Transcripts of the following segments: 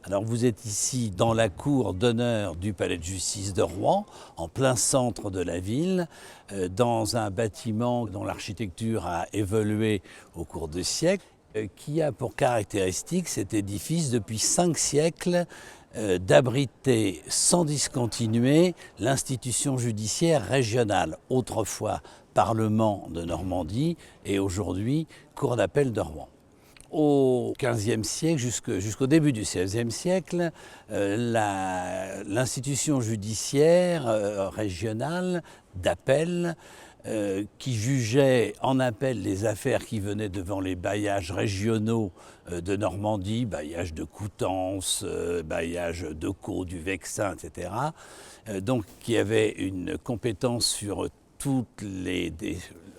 Alors vous êtes ici dans la cour d'honneur du palais de justice de Rouen, en plein centre de la ville, dans un bâtiment dont l'architecture a évolué au cours de siècles, qui a pour caractéristique cet édifice depuis 5 siècles d'abriter sans discontinuer l'institution judiciaire régionale, autrefois Parlement de Normandie et aujourd'hui Cour d'appel de Rouen. Au XVe siècle, jusqu'au début du XVIe siècle, l'institution judiciaire régionale d'appel qui jugeait en appel les affaires qui venaient devant les bailliages régionaux de Normandie, bailliage de Coutances, bailliage de Caux, du Vexin, etc. Donc qui avait une compétence sur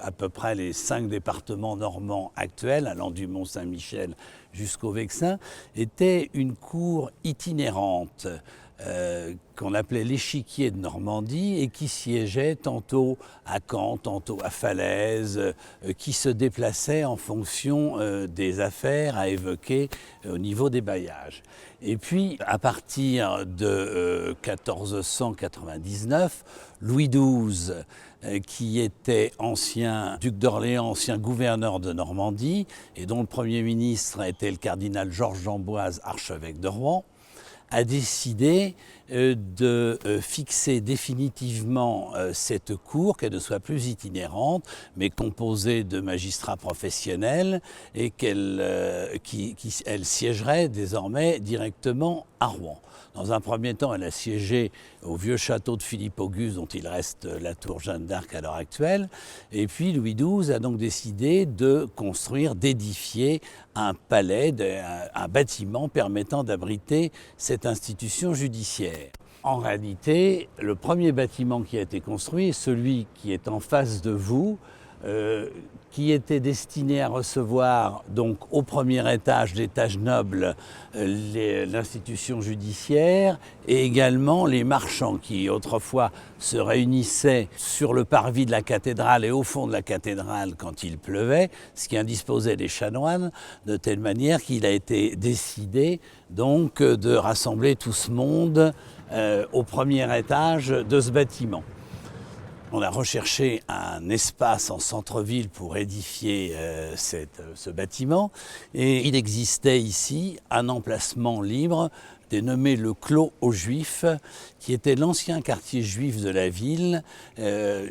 à peu près les 5 départements normands actuels, allant du Mont-Saint-Michel jusqu'au Vexin, était une cour itinérante qu'on appelait l'échiquier de Normandie et qui siégeait tantôt à Caen, tantôt à Falaise, qui se déplaçait en fonction des affaires à évoquer au niveau des bailliages. Et puis, à partir de 1499, Louis XII, qui était ancien duc d'Orléans, ancien gouverneur de Normandie, et dont le Premier ministre était le cardinal Georges d'Amboise, archevêque de Rouen, a décidé de fixer définitivement cette cour, qu'elle ne soit plus itinérante, mais composée de magistrats professionnels, et qu'elle siégerait désormais directement à Rouen. Dans un premier temps, elle a siégé au vieux château de Philippe-Auguste, dont il reste la tour Jeanne d'Arc à l'heure actuelle. Et puis Louis XII a donc décidé d'édifier un palais, un bâtiment permettant d'abriter cette institution judiciaire. En réalité, le premier bâtiment qui a été construit est celui qui est en face de vous, qui était destiné à recevoir donc au premier étage, l'étage noble, l'institution judiciaire et également les marchands qui autrefois se réunissaient sur le parvis de la cathédrale et au fond de la cathédrale quand il pleuvait, ce qui indisposait les chanoines de telle manière qu'il a été décidé donc de rassembler tout ce monde au premier étage de ce bâtiment. On a recherché un espace en centre-ville pour édifier ce bâtiment et il existait ici un emplacement libre dénommé le Clos aux Juifs, qui était l'ancien quartier juif de la ville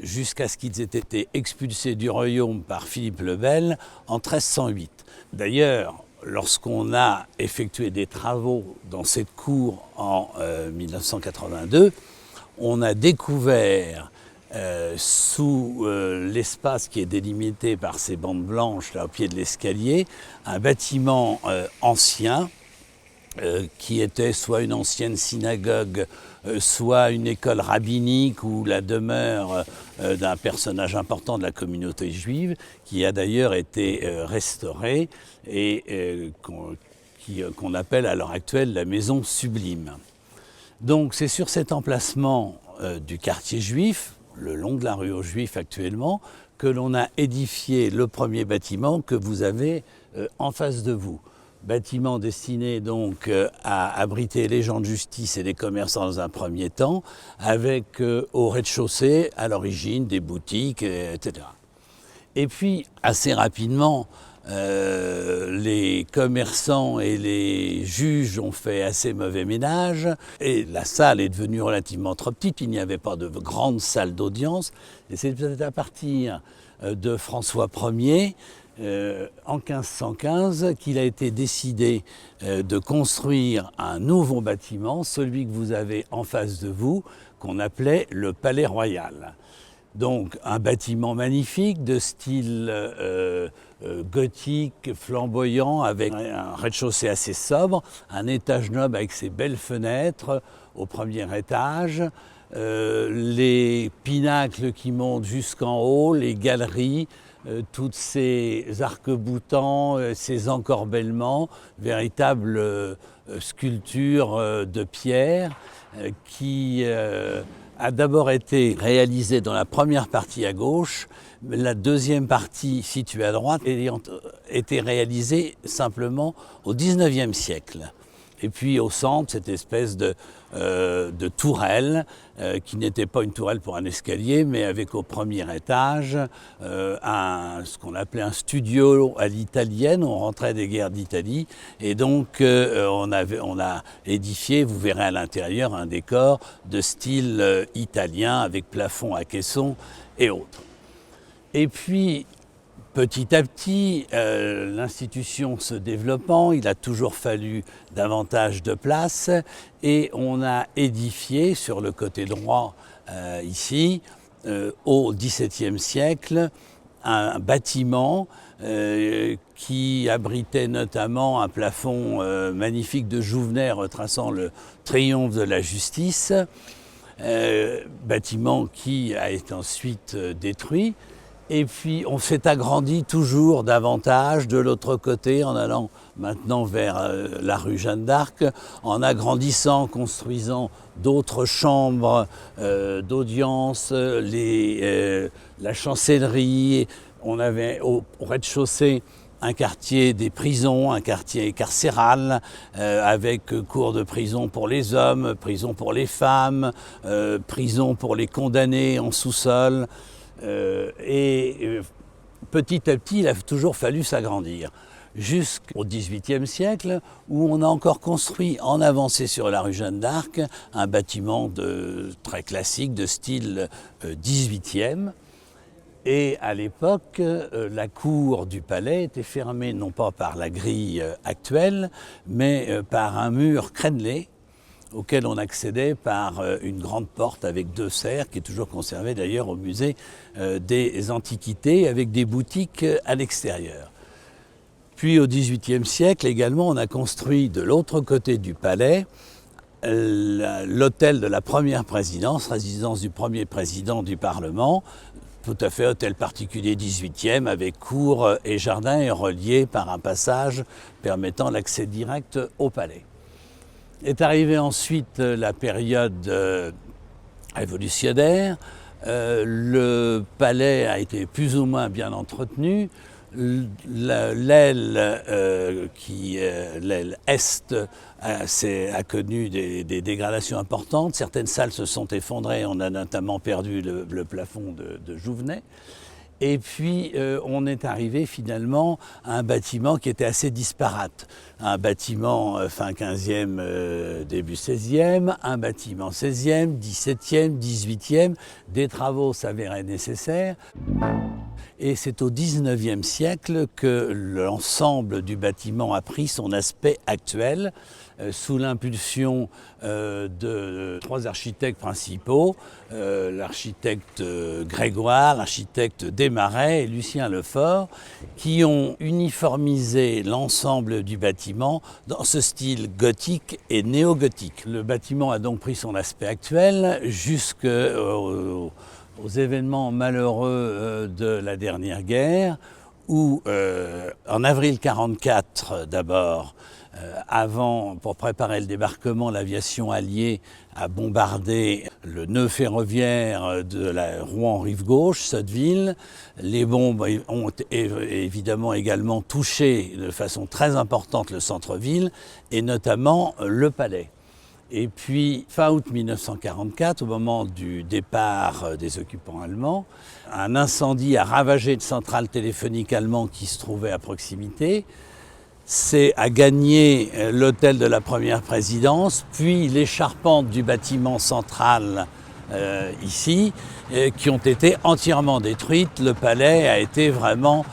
jusqu'à ce qu'ils aient été expulsés du royaume par Philippe le Bel en 1308. D'ailleurs, lorsqu'on a effectué des travaux dans cette cour en 1982, on a découvert sous l'espace qui est délimité par ces bandes blanches là au pied de l'escalier, un bâtiment ancien qui était soit une ancienne synagogue, soit une école rabbinique ou la demeure d'un personnage important de la communauté juive, qui a d'ailleurs été restauré et qu'on appelle à l'heure actuelle la maison sublime. Donc c'est sur cet emplacement du quartier juif, le long de la rue aux Juifs actuellement, que l'on a édifié le premier bâtiment que vous avez en face de vous. Bâtiment destiné donc à abriter les gens de justice et les commerçants dans un premier temps, avec au rez-de-chaussée, à l'origine, des boutiques, etc. Et puis, assez rapidement, les commerçants et les juges ont fait assez mauvais ménage et la salle est devenue relativement trop petite, il n'y avait pas de grande salle d'audience. Et c'est peut-être à partir de François Ier, en 1515, qu'il a été décidé de construire un nouveau bâtiment, celui que vous avez en face de vous, qu'on appelait le Palais Royal. Donc un bâtiment magnifique de style gothique, flamboyant, avec un rez-de-chaussée assez sobre, un étage noble avec ses belles fenêtres au premier étage, les pinacles qui montent jusqu'en haut, les galeries, toutes ces arcs-boutants, ces encorbellements, véritables sculptures de pierre qui a d'abord été réalisée dans la première partie à gauche, la deuxième partie située à droite ayant été réalisée simplement au XIXe siècle. Et puis au centre, cette espèce de tourelle, qui n'était pas une tourelle pour un escalier, mais avec au premier étage ce qu'on appelait un studio à l'italienne. On rentrait des guerres d'Italie, et donc on a édifié, vous verrez à l'intérieur, un décor de style italien avec plafond à caisson et autres. Et puis, petit à petit, l'institution se développant, il a toujours fallu davantage de place, et on a édifié sur le côté droit, ici, au XVIIe siècle, un bâtiment qui abritait notamment un plafond magnifique de Jouvenet retraçant le triomphe de la justice, bâtiment qui a été ensuite détruit. Et puis on s'est agrandi toujours davantage de l'autre côté, en allant maintenant vers la rue Jeanne d'Arc, en agrandissant, construisant d'autres chambres d'audience, la chancellerie. On avait au rez-de-chaussée un quartier des prisons, un quartier carcéral, avec cours de prison pour les hommes, prison pour les femmes, prison pour les condamnés en sous-sol. Petit à petit, il a toujours fallu s'agrandir, jusqu'au XVIIIe siècle, où on a encore construit en avancée sur la rue Jeanne d'Arc un bâtiment très classique de style XVIIIe. Et à l'époque, la cour du palais était fermée non pas par la grille actuelle, mais par un mur crénelé, auquel on accédait par une grande porte avec 2 serres, qui est toujours conservée d'ailleurs au musée des Antiquités, avec des boutiques à l'extérieur. Puis au XVIIIe siècle également, on a construit de l'autre côté du palais l'hôtel de la première présidence, résidence du premier président du Parlement, tout à fait hôtel particulier 18e, avec cour et jardin, et relié par un passage permettant l'accès direct au palais. Est arrivée ensuite la période révolutionnaire. Le palais a été plus ou moins bien entretenu. L'aile est a connu des dégradations importantes. Certaines salles se sont effondrées. On a notamment perdu le plafond de Jouvenet. Et puis on est arrivé finalement à un bâtiment qui était assez disparate. Un bâtiment fin 15e, début 16e, un bâtiment 16e, 17e, 18e. Des travaux s'avéraient nécessaires. Et c'est au XIXe siècle que l'ensemble du bâtiment a pris son aspect actuel, sous l'impulsion de 3 architectes principaux, l'architecte Grégoire, l'architecte Desmarais et Lucien Lefort, qui ont uniformisé l'ensemble du bâtiment dans ce style gothique et néo-gothique. Le bâtiment a donc pris son aspect actuel jusqu'aux événements malheureux de la dernière guerre, où en avril 1944 d'abord, pour préparer le débarquement, l'aviation alliée a bombardé le nœud ferroviaire de la Rouen-Rive-Gauche, Sotteville. Les bombes ont évidemment également touché de façon très importante le centre-ville, et notamment le palais. Et puis, fin août 1944, au moment du départ des occupants allemands, un incendie a ravagé une centrale téléphonique allemande qui se trouvait à proximité. A gagné l'hôtel de la première présidence, puis les charpentes du bâtiment central ici, qui ont été entièrement détruites. Le palais a été vraiment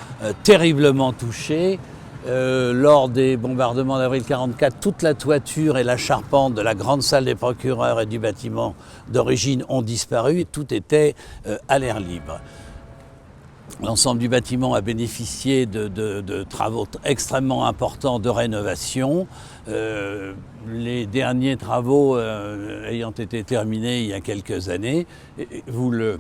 terriblement touché. Lors des bombardements d'avril 1944, toute la toiture et la charpente de la grande salle des procureurs et du bâtiment d'origine ont disparu, et tout était à l'air libre. L'ensemble du bâtiment a bénéficié de travaux extrêmement importants de rénovation. Les derniers travaux ayant été terminés il y a quelques années, vous le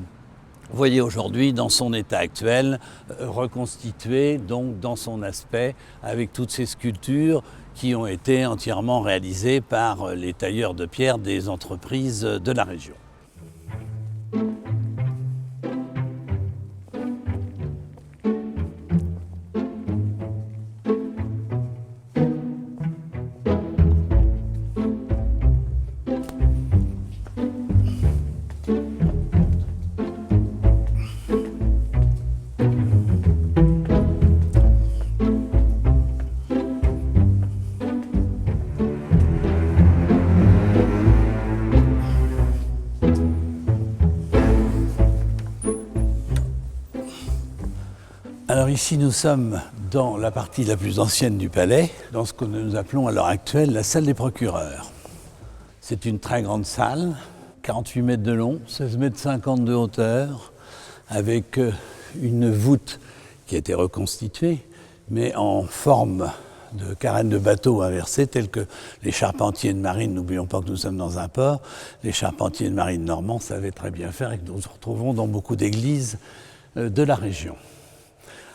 voyez aujourd'hui dans son état actuel, reconstitué donc dans son aspect, avec toutes ces sculptures qui ont été entièrement réalisées par les tailleurs de pierre des entreprises de la région. ici nous sommes dans la partie la plus ancienne du palais, dans ce que nous appelons à l'heure actuelle la salle des procureurs. C'est une très grande salle, 48 mètres de long, 16 mètres 50 de hauteur, avec une voûte qui a été reconstituée, mais en forme de carène de bateau inversée, telle que les charpentiers de marine, n'oublions pas que nous sommes dans un port, les charpentiers de marine normands savaient très bien faire et que nous retrouvons dans beaucoup d'églises de la région.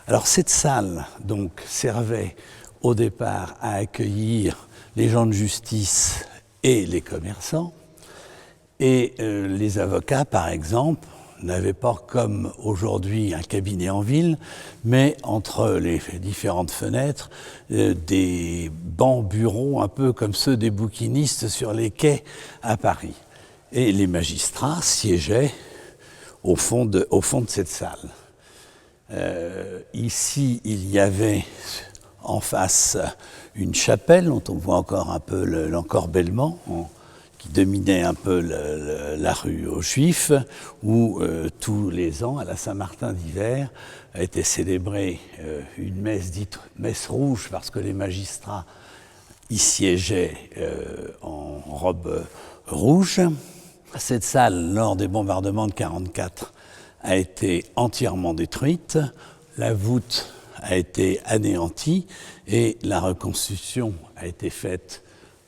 Alors cette salle donc servait au départ à accueillir les gens de justice et les commerçants, et les avocats par exemple n'avaient pas comme aujourd'hui un cabinet en ville, mais entre les différentes fenêtres, des bancs bureaux un peu comme ceux des bouquinistes sur les quais à Paris. Et les magistrats siégeaient au fond de cette salle. Ici, il y avait en face une chapelle dont on voit encore un peu l'encorbellement, qui dominait un peu la rue aux Juifs, où tous les ans, à la Saint-Martin d'hiver, a été célébrée une messe dite messe rouge, parce que les magistrats y siégeaient en robe rouge. Cette salle, lors des bombardements de 1944, a été entièrement détruite. La voûte a été anéantie et la reconstruction a été faite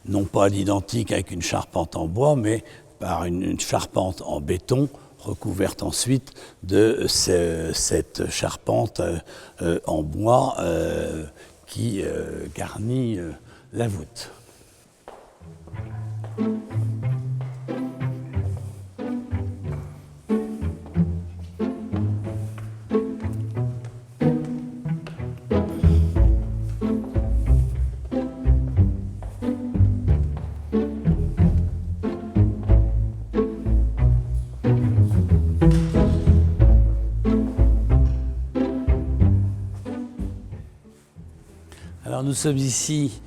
non pas à l'identique avec une charpente en bois, mais par une charpente en béton, recouverte ensuite de cette charpente en bois qui garnit la voûte. Alors nous sommes ici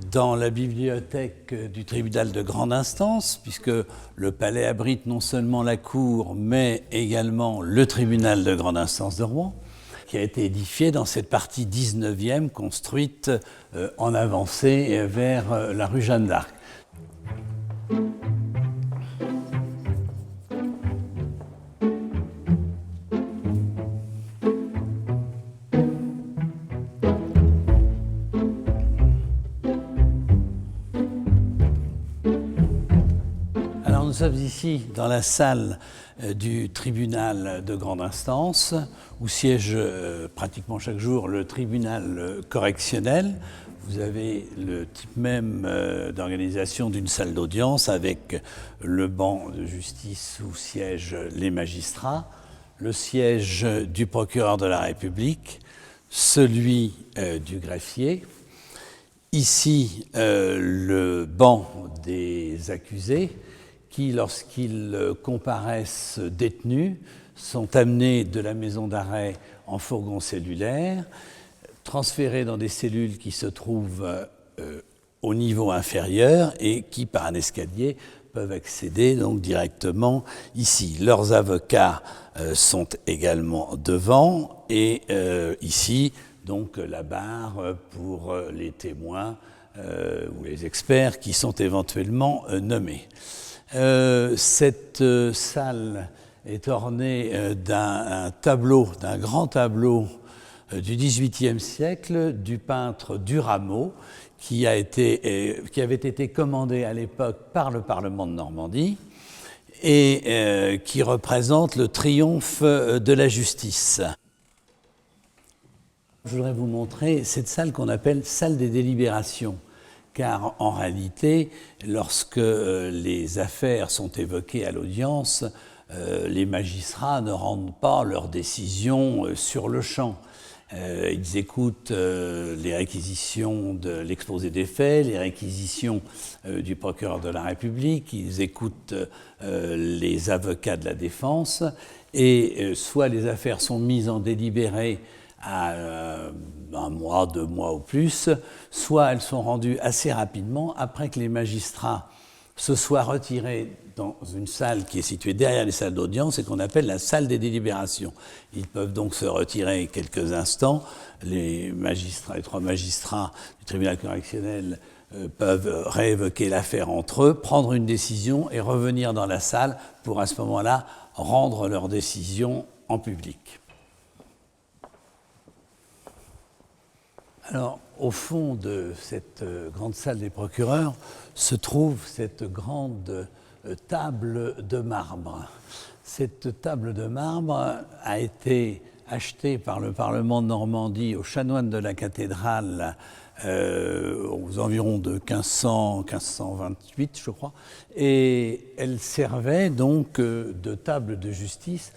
dans la bibliothèque du tribunal de grande instance, puisque le palais abrite non seulement la cour, mais également le tribunal de grande instance de Rouen, qui a été édifié dans cette partie 19e, construite en avancée vers la rue Jeanne d'Arc. Nous sommes ici dans la salle du tribunal de grande instance, où siège pratiquement chaque jour le tribunal correctionnel. Vous avez le type même d'organisation d'une salle d'audience avec le banc de justice où siègent les magistrats, le siège du procureur de la République, celui du greffier. Ici, le banc des accusés, qui, lorsqu'ils comparaissent détenus, sont amenés de la maison d'arrêt en fourgon cellulaire, transférés dans des cellules qui se trouvent au niveau inférieur et qui, par un escalier, peuvent accéder donc directement ici. Leurs avocats sont également devant et ici, donc la barre pour les témoins ou les experts qui sont éventuellement nommés. Cette salle est ornée d'un grand tableau du XVIIIe siècle du peintre Durameau, qui avait été commandé à l'époque par le Parlement de Normandie et qui représente le triomphe de la justice. Je voudrais vous montrer cette salle qu'on appelle salle des délibérations. Car en réalité, lorsque les affaires sont évoquées à l'audience, les magistrats ne rendent pas leurs décisions sur le champ. Ils écoutent les réquisitions de l'exposé des faits, les réquisitions du procureur de la République, ils écoutent les avocats de la défense, et soit les affaires sont mises en délibéré à un mois, 2 mois ou plus, soit elles sont rendues assez rapidement après que les magistrats se soit retiré dans une salle qui est située derrière les salles d'audience et qu'on appelle la salle des délibérations. Ils peuvent donc se retirer quelques instants. Les trois magistrats du tribunal correctionnel peuvent réévoquer l'affaire entre eux, prendre une décision et revenir dans la salle pour à ce moment-là rendre leur décision en public. Alors, au fond de cette grande salle des procureurs se trouve cette grande table de marbre. Cette table de marbre a été achetée par le Parlement de Normandie aux chanoines de la cathédrale aux environs de 1528, je crois, et elle servait donc de table de justice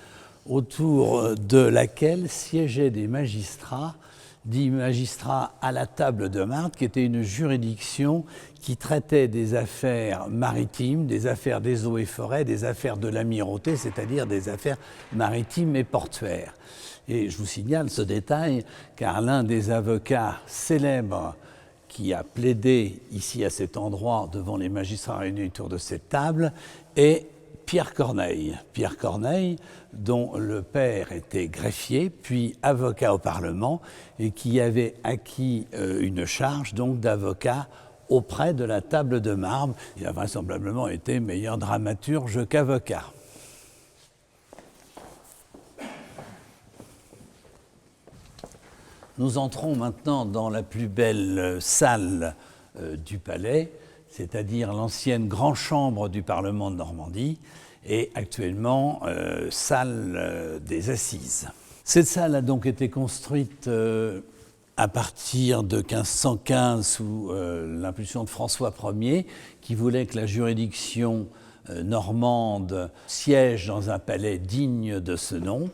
autour de laquelle siégeaient des magistrats, dits magistrats à la table de marbre, qui était une juridiction qui traitait des affaires maritimes, des affaires des eaux et forêts, des affaires de l'amirauté, c'est-à-dire des affaires maritimes et portuaires. Et je vous signale ce détail, car l'un des avocats célèbres qui a plaidé ici à cet endroit devant les magistrats réunis autour de cette table est Pierre Corneille. Pierre Corneille, dont le père était greffier, puis avocat au Parlement, et qui avait acquis une charge donc d'avocat auprès de la table de marbre. Il a vraisemblablement été meilleur dramaturge qu'avocat. Nous entrons maintenant dans la plus belle salle du palais, c'est-à-dire l'ancienne grande chambre du Parlement de Normandie et actuellement salle des Assises. Cette salle a donc été construite à partir de 1515 sous l'impulsion de François Ier, qui voulait que la juridiction normande siège dans un palais digne de ce nom.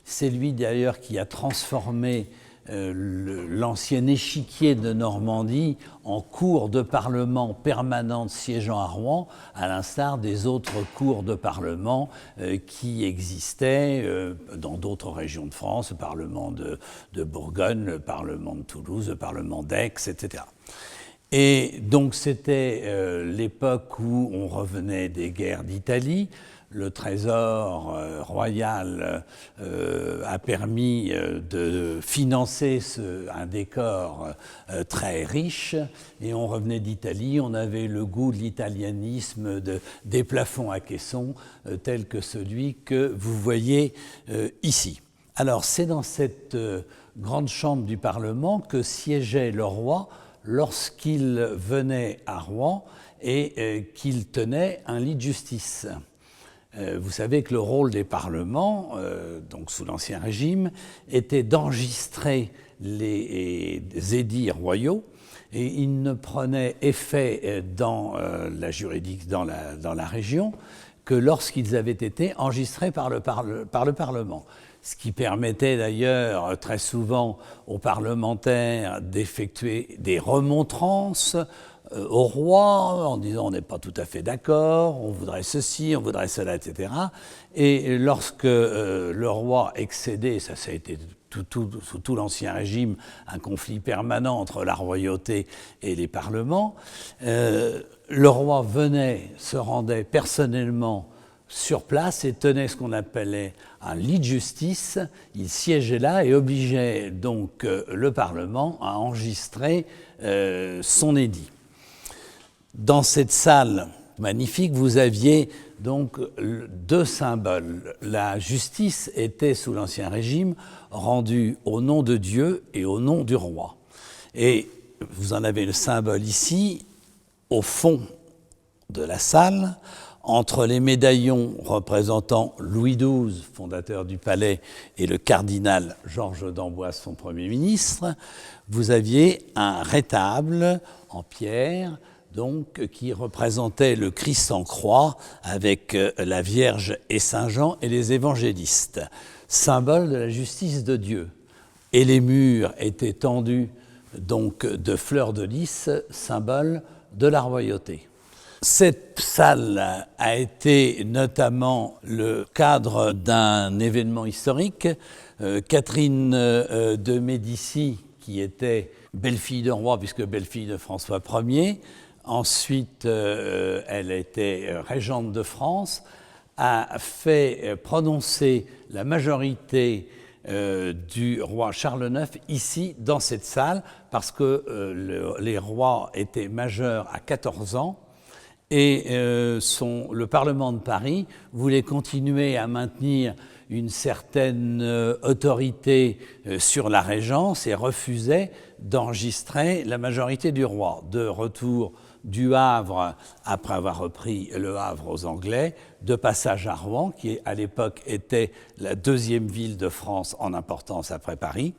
C'est lui d'ailleurs qui a transformé l'ancien échiquier de Normandie en cour de parlement permanente siégeant à Rouen, à l'instar des autres cours de parlement qui existaient dans d'autres régions de France, le Parlement de Bourgogne, le Parlement de Toulouse, le Parlement d'Aix, etc. Et donc c'était l'époque où on revenait des guerres d'Italie. Le trésor royal a permis de financer un décor très riche, et on revenait d'Italie, on avait le goût de l'italianisme, des plafonds à caissons, tel que celui que vous voyez ici. Alors c'est dans cette grande chambre du Parlement que siégeait le roi lorsqu'il venait à Rouen et qu'il tenait un lit de justice. Vous savez que le rôle des parlements, donc sous l'Ancien Régime, était d'enregistrer les édits royaux, et ils ne prenaient effet dans la région que lorsqu'ils avaient été enregistrés par le Parlement. Ce qui permettait d'ailleurs très souvent aux parlementaires d'effectuer des remontrances au roi en disant on n'est pas tout à fait d'accord, on voudrait ceci, on voudrait cela, etc. Et lorsque le roi excédait, ça a été sous tout l'Ancien Régime, un conflit permanent entre la royauté et les parlements, le roi se rendait personnellement sur place et tenait ce qu'on appelait un lit de justice. Il siégeait là et obligeait donc le Parlement à enregistrer son édit. Dans cette salle magnifique, vous aviez donc deux symboles. La justice était, sous l'Ancien Régime, rendue au nom de Dieu et au nom du roi. Et vous en avez le symbole ici, au fond de la salle, entre les médaillons représentant Louis XII, fondateur du palais, et le cardinal Georges d'Amboise, son Premier ministre, vous aviez un rétable en pierre, donc, qui représentait le Christ en croix avec la Vierge et Saint Jean et les évangélistes, symbole de la justice de Dieu. Et les murs étaient tendus donc de fleurs de lys, symbole de la royauté. Cette salle a été notamment le cadre d'un événement historique. Catherine de Médicis, qui était belle-fille de roi, puisque belle-fille de François Ier, ensuite elle était régente de France, a fait prononcer la majorité du roi Charles IX ici, dans cette salle, parce que les rois étaient majeurs à 14 ans, et le Parlement de Paris voulait continuer à maintenir une certaine autorité sur la régence et refusait d'enregistrer la majorité du roi. De retour du Havre, après avoir repris le Havre aux Anglais, de passage à Rouen, qui à l'époque était la deuxième ville de France en importance après Paris.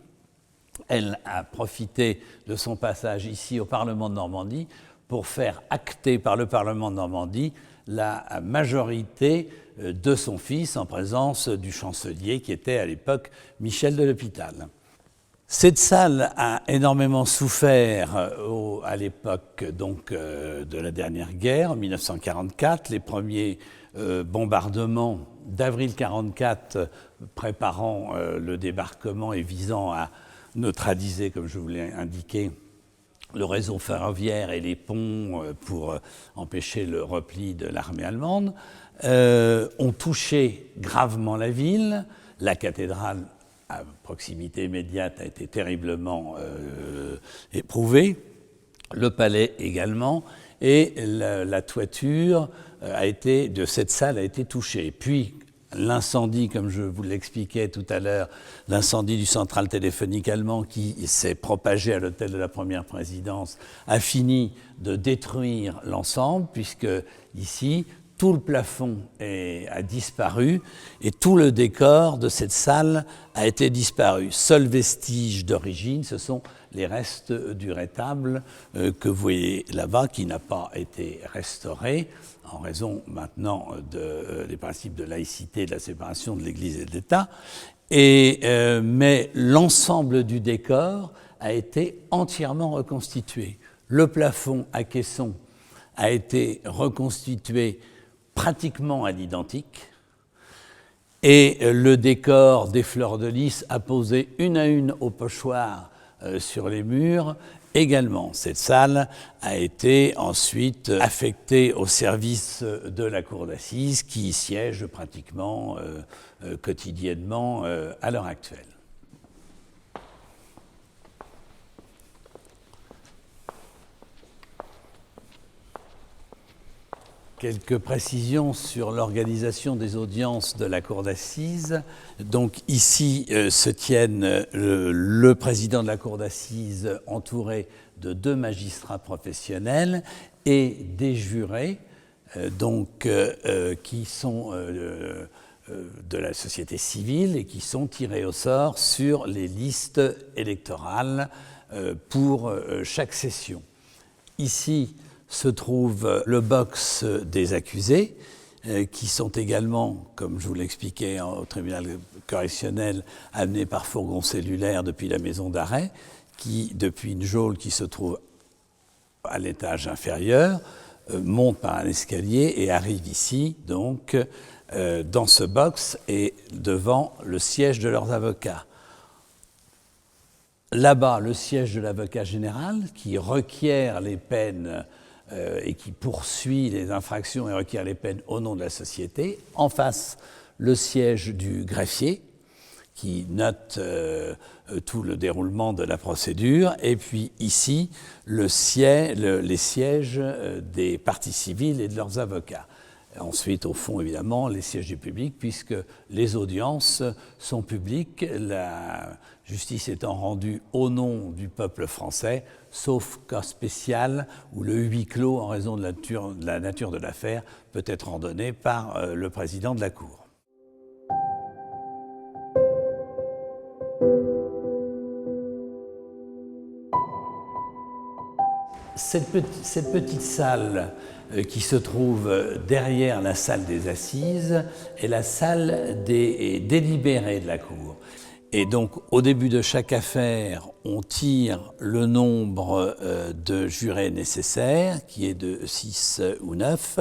Elle a profité de son passage ici au Parlement de Normandie pour faire acter par le Parlement de Normandie la majorité de son fils en présence du chancelier qui était à l'époque Michel de l'Hôpital. Cette salle a énormément souffert à l'époque de la dernière guerre, en 1944. Les premiers bombardements d'avril 1944 préparant le débarquement et visant à neutraliser, comme je vous l'ai indiqué, le réseau ferroviaire et les ponts pour empêcher le repli de l'armée allemande, ont touché gravement la ville. La cathédrale, à proximité immédiate, a été terriblement éprouvée, le palais également, et la toiture de cette salle a été touchée. Puis l'incendie, comme je vous l'expliquais tout à l'heure, l'incendie du central téléphonique allemand qui s'est propagé à l'hôtel de la Première Présidence a fini de détruire l'ensemble, puisque ici, tout le plafond a disparu et tout le décor de cette salle a été disparu. Seul vestige d'origine, ce sont les restes du rétable que vous voyez là-bas, qui n'a pas été restauré en raison maintenant des principes de laïcité, de la séparation de l'Église et de l'État. Mais l'ensemble du décor a été entièrement reconstitué. Le plafond à caisson a été reconstitué pratiquement à l'identique, et le décor des fleurs de lys apposé une à une au pochoir sur les murs également. Cette salle a été ensuite affectée au service de la cour d'assises qui y siège pratiquement quotidiennement à l'heure actuelle. Quelques précisions sur l'organisation des audiences de la cour d'assises. Donc ici se tiennent le président de la cour d'assises entouré de 2 magistrats professionnels et des jurés qui sont de la société civile et qui sont tirés au sort sur les listes électorales pour chaque session. Ici se trouve le box des accusés, qui sont également, comme je vous l'expliquais au tribunal correctionnel, amenés par fourgon cellulaire depuis la maison d'arrêt, depuis une geôle qui se trouve à l'étage inférieur, monte par un escalier et arrive ici, donc, dans ce box et devant le siège de leurs avocats. Là-bas, le siège de l'avocat général, qui requiert les peines et qui poursuit les infractions et requiert les peines au nom de la société. En face, le siège du greffier, qui note tout le déroulement de la procédure. Et puis ici, les sièges des parties civiles et de leurs avocats. Ensuite, au fond, évidemment, les sièges du public, puisque les audiences sont publiques, la justice étant rendue au nom du peuple français, sauf cas spécial où le huis clos, en raison de la nature de l'affaire, peut être ordonné par le président de la Cour. Cette petite salle qui se trouve derrière la salle des assises est la salle des délibérés de la Cour. Et donc, au début de chaque affaire, on tire le nombre de jurés nécessaires, qui est de 6 ou 9,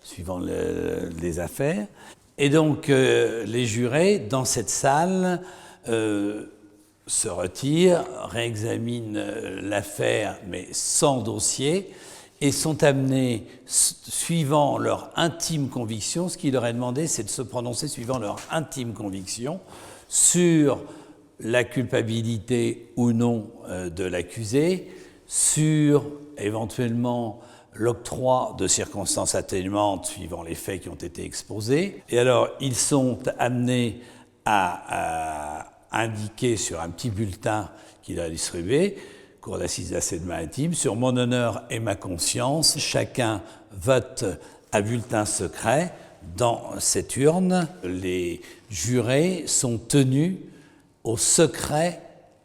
suivant les affaires. Et donc, les jurés, dans cette salle, se retirent, réexaminent l'affaire, mais sans dossier, et sont amenés, suivant leur intime conviction, ce qui leur est demandé, c'est de se prononcer suivant leur intime conviction sur la culpabilité ou non de l'accusé, sur éventuellement l'octroi de circonstances atténuantes suivant les faits qui ont été exposés. Et alors, ils sont amenés à indiquer sur un petit bulletin qu'il a distribué, Cour d'assises de la Seine-Maritime, sur mon honneur et ma conscience, chacun vote à bulletin secret dans cette urne. Les jurés sont tenus au secret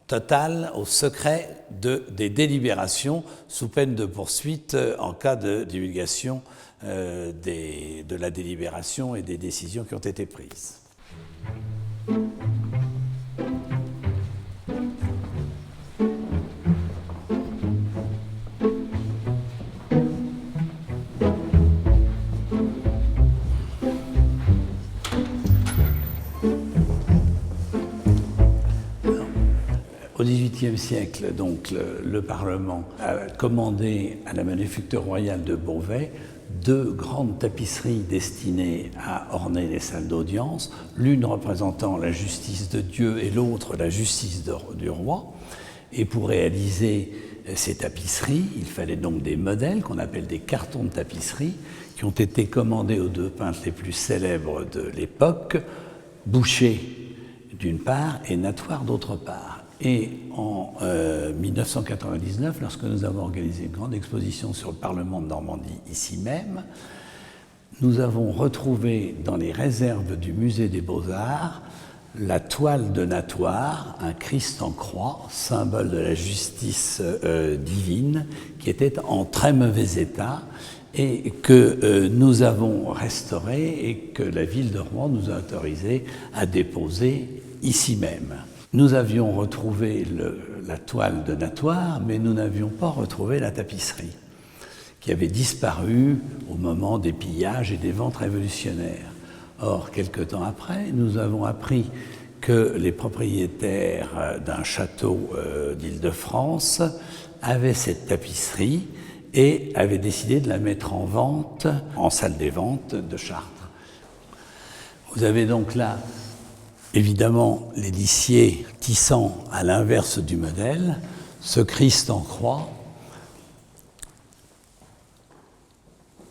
total, au secret des délibérations, sous peine de poursuite en cas de divulgation de la délibération et des décisions qui ont été prises. Au XVIIIe siècle, donc, le Parlement a commandé à la Manufacture royale de Beauvais 2 grandes tapisseries destinées à orner les salles d'audience, l'une représentant la justice de Dieu et l'autre la justice du roi. Et pour réaliser ces tapisseries, il fallait donc des modèles qu'on appelle des cartons de tapisserie, qui ont été commandés aux 2 peintres les plus célèbres de l'époque, Boucher d'une part et Natoire d'autre part. Et en 1999, lorsque nous avons organisé une grande exposition sur le Parlement de Normandie, ici même, nous avons retrouvé dans les réserves du Musée des Beaux-Arts la toile de Natoire, un Christ en croix, symbole de la justice divine, qui était en très mauvais état et que nous avons restauré et que la ville de Rouen nous a autorisé à déposer ici même. Nous avions retrouvé la toile de Natoire, mais nous n'avions pas retrouvé la tapisserie, qui avait disparu au moment des pillages et des ventes révolutionnaires. Or, quelque temps après, nous avons appris que les propriétaires d'un château d'Île-de-France avaient cette tapisserie et avaient décidé de la mettre en vente en salle des ventes de Chartres. Vous avez donc là évidemment l'héliциer tissant à l'inverse du modèle, ce Christ en croix,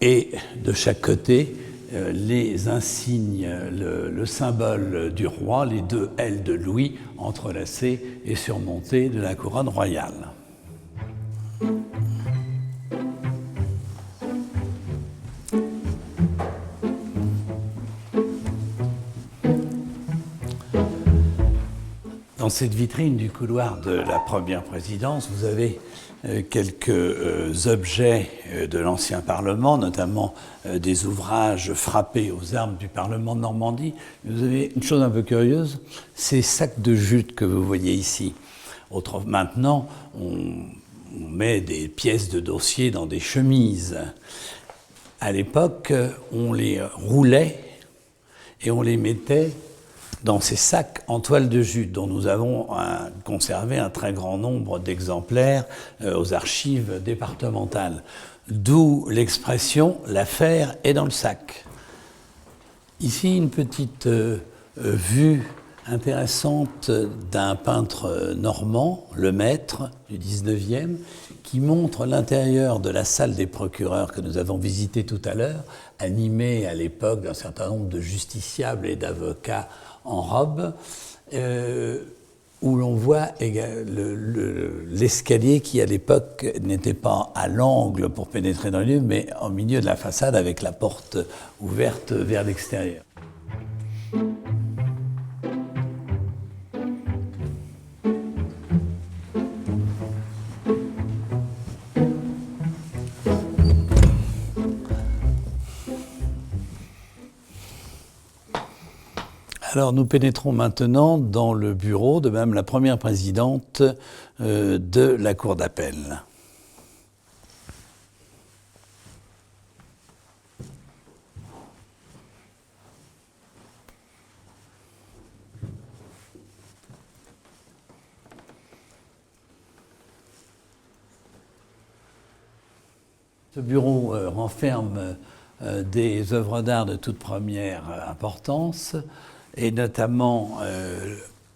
et de chaque côté, les insignes, le symbole du roi, les 2 ailes de Louis entrelacées et surmontées de la couronne royale. Dans cette vitrine du couloir de la première présidence, vous avez quelques objets de l'ancien Parlement, notamment des ouvrages frappés aux armes du Parlement de Normandie. Vous avez une chose un peu curieuse, ces sacs de jute que vous voyez ici. Maintenant, on met des pièces de dossier dans des chemises. À l'époque, on les roulait et on les mettait dans ces sacs en toile de jute, dont nous avons conservé un très grand nombre d'exemplaires aux archives départementales. D'où l'expression « l'affaire est dans le sac ». Ici, une petite vue intéressante d'un peintre normand, Lemaître, du 19e, qui montre l'intérieur de la salle des procureurs que nous avons visitée tout à l'heure, animée à l'époque d'un certain nombre de justiciables et d'avocats en robe, où l'on voit l'escalier qui, à l'époque, n'était pas à l'angle pour pénétrer dans le lieu, mais au milieu de la façade avec la porte ouverte vers l'extérieur. Alors nous pénétrons maintenant dans le bureau de Madame la première présidente de la Cour d'appel. Ce bureau renferme des œuvres d'art de toute première importance, et notamment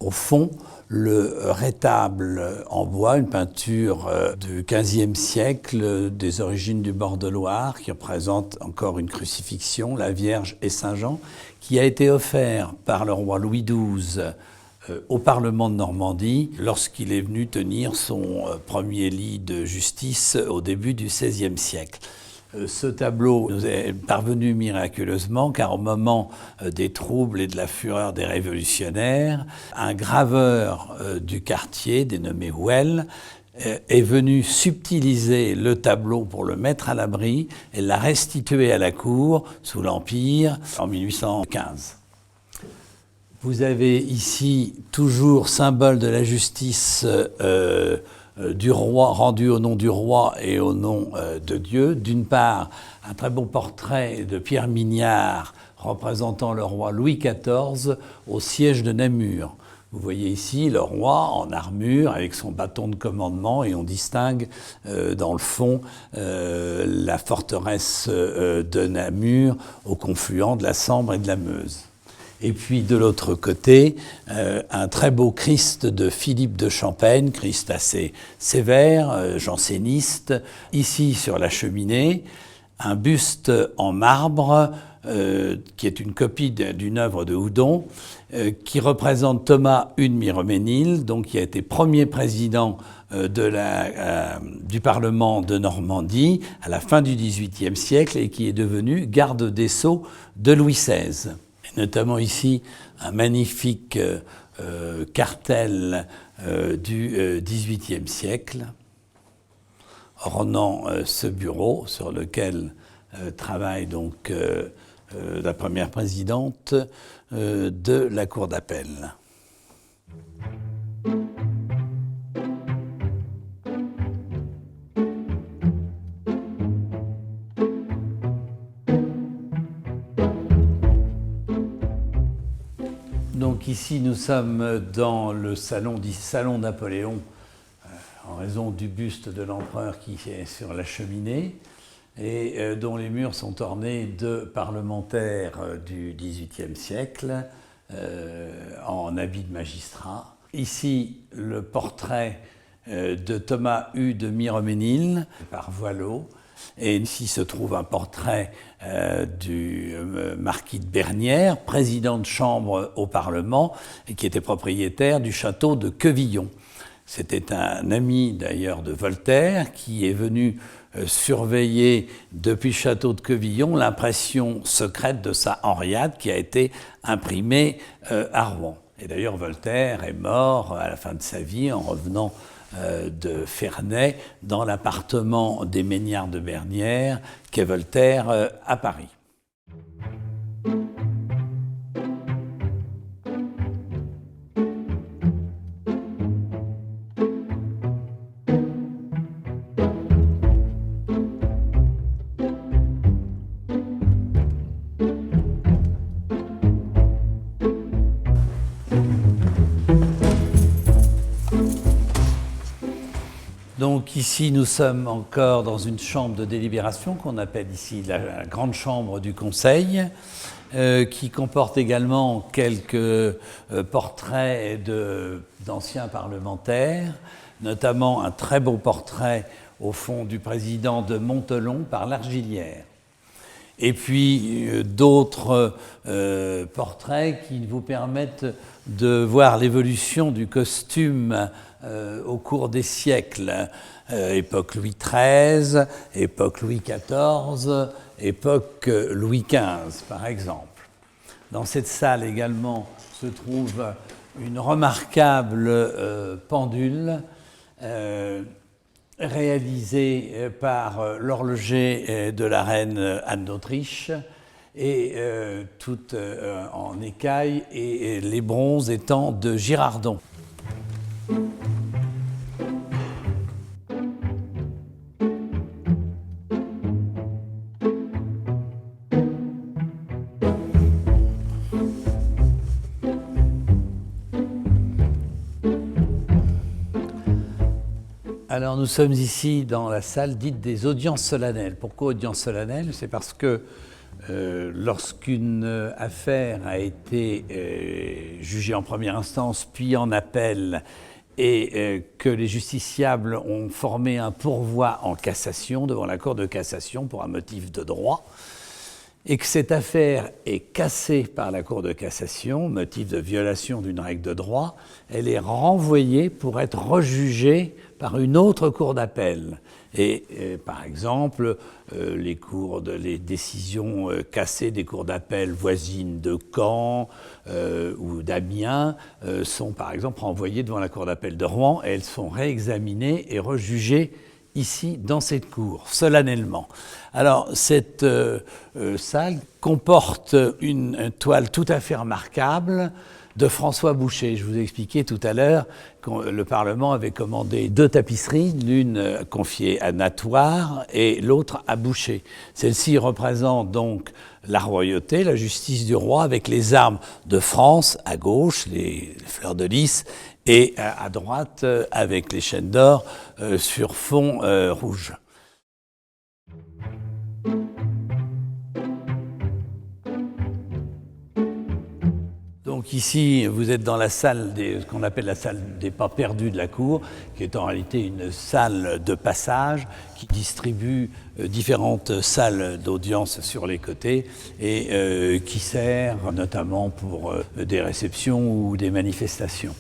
au fond le rétable en bois, une peinture du XVe siècle des origines du bord de Loire, qui représente encore une crucifixion, la Vierge et Saint Jean, qui a été offert par le roi Louis XII au Parlement de Normandie lorsqu'il est venu tenir son premier lit de justice au début du XVIe siècle. Ce tableau nous est parvenu miraculeusement car au moment des troubles et de la fureur des révolutionnaires, un graveur du quartier dénommé Well est venu subtiliser le tableau pour le mettre à l'abri et l'a restitué à la cour sous l'Empire en 1815. Vous avez ici toujours symbole de la justice du roi, rendu au nom du roi et au nom de Dieu. D'une part, un très beau portrait de Pierre Mignard représentant le roi Louis XIV au siège de Namur. Vous voyez ici le roi en armure avec son bâton de commandement et on distingue dans le fond la forteresse de Namur au confluent de la Sambre et de la Meuse. Et puis de l'autre côté, un très beau Christ de Philippe de Champaigne, Christ assez sévère, janséniste, ici sur la cheminée, un buste en marbre, qui est une copie d'une œuvre de Houdon, qui représente Thomas I de Miromesnil, donc qui a été premier président du Parlement de Normandie à la fin du XVIIIe siècle et qui est devenu garde des Sceaux de Louis XVI. Et notamment ici, un magnifique cartel du XVIIIe siècle ornant ce bureau sur lequel travaille donc la première présidente de la Cour d'appel. Donc ici, nous sommes dans le salon, dit Salon Napoléon, en raison du buste de l'empereur qui est sur la cheminée, et dont les murs sont ornés de parlementaires du XVIIIe siècle, en habit de magistrat. Ici, le portrait de Thomas I de Miromesnil par Boileau. Et ici se trouve un portrait du marquis de Bernières, président de chambre au Parlement, et qui était propriétaire du château de Quevillon. C'était un ami d'ailleurs de Voltaire qui est venu surveiller depuis le château de Quevillon l'impression secrète de sa Henriade qui a été imprimée à Rouen. Et d'ailleurs Voltaire est mort à la fin de sa vie en revenant de Ferney dans l'appartement des Méniards de Bernières qu'est Voltaire à Paris. Donc ici, nous sommes encore dans une chambre de délibération qu'on appelle ici la grande chambre du Conseil, qui comporte également quelques portraits d'anciens parlementaires, notamment un très beau portrait au fond du président de Montelon par L'Argillière. Et puis d'autres portraits qui vous permettent de voir l'évolution du costume au cours des siècles, époque Louis XIII, époque Louis XIV, époque Louis XV par exemple. Dans cette salle également se trouve une remarquable pendule réalisée par l'horloger de la reine Anne d'Autriche et toute en écaille et les bronzes étant de Girardon. Alors nous sommes ici dans la salle dite des audiences solennelles. Pourquoi audience solennelle? C'est parce que lorsqu'une affaire a été jugée en première instance puis en appel et que les justiciables ont formé un pourvoi en cassation devant la Cour de cassation pour un motif de droit, et que cette affaire est cassée par la Cour de cassation, motif de violation d'une règle de droit, elle est renvoyée pour être rejugée par une autre cour d'appel. Et par exemple, les décisions cassées des cours d'appel voisines de Caen ou d'Amiens sont par exemple renvoyées devant la cour d'appel de Rouen et elles sont réexaminées et rejugées ici, dans cette cour, solennellement. Alors, cette salle comporte une toile tout à fait remarquable de François Boucher. Je vous ai expliqué tout à l'heure que le Parlement avait commandé 2 tapisseries, l'une confiée à Natoire et l'autre à Boucher. Celle-ci représente donc la royauté, la justice du roi, avec les armes de France à gauche, les fleurs de lys, et à droite avec les chaînes d'or sur fond rouge. Donc ici, vous êtes dans la salle ce qu'on appelle la salle des pas perdus de la cour, qui est en réalité une salle de passage qui distribue différentes salles d'audience sur les côtés et qui sert notamment pour des réceptions ou des manifestations.